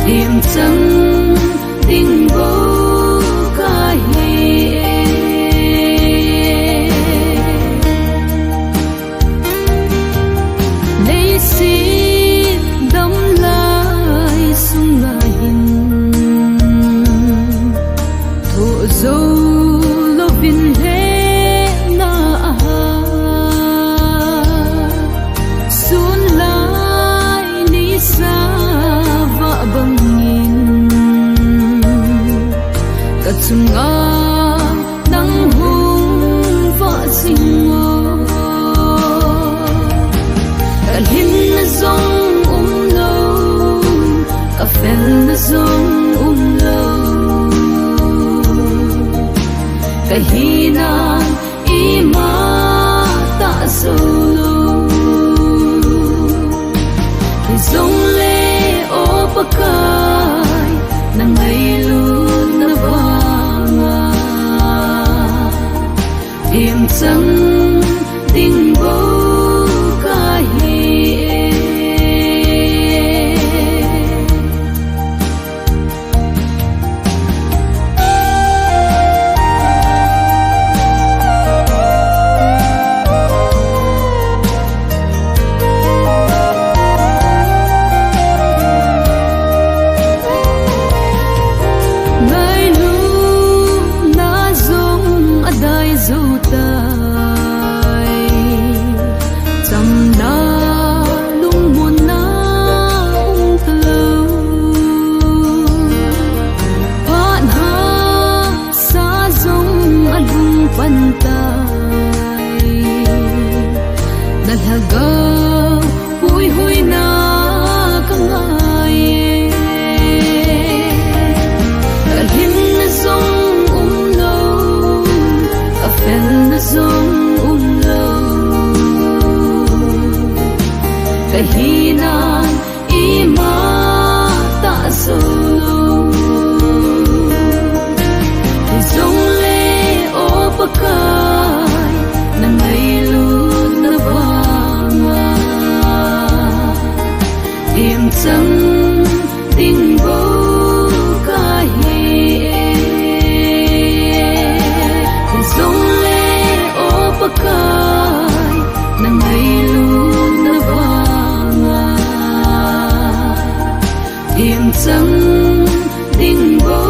Themchang ding bo Kahi Leiset DAMLAI sunga hin Thoh joulouvin lhepna Sunlai Nisa bangin sunga nang hung va singo lhinna jong umlou felna jong umlou kahina ima ta joulou Hijongle o Pakai ngailut navang Themchang ding bo Kahi Nalhagaw huy na kangaye lhinna jong umlou felna jong umlou kahina ima ta joulou Hijongle o Pakai ngailut navang Themchang ding bo Kahi Hijongle o Pakai ngailut navang Themchang ding bo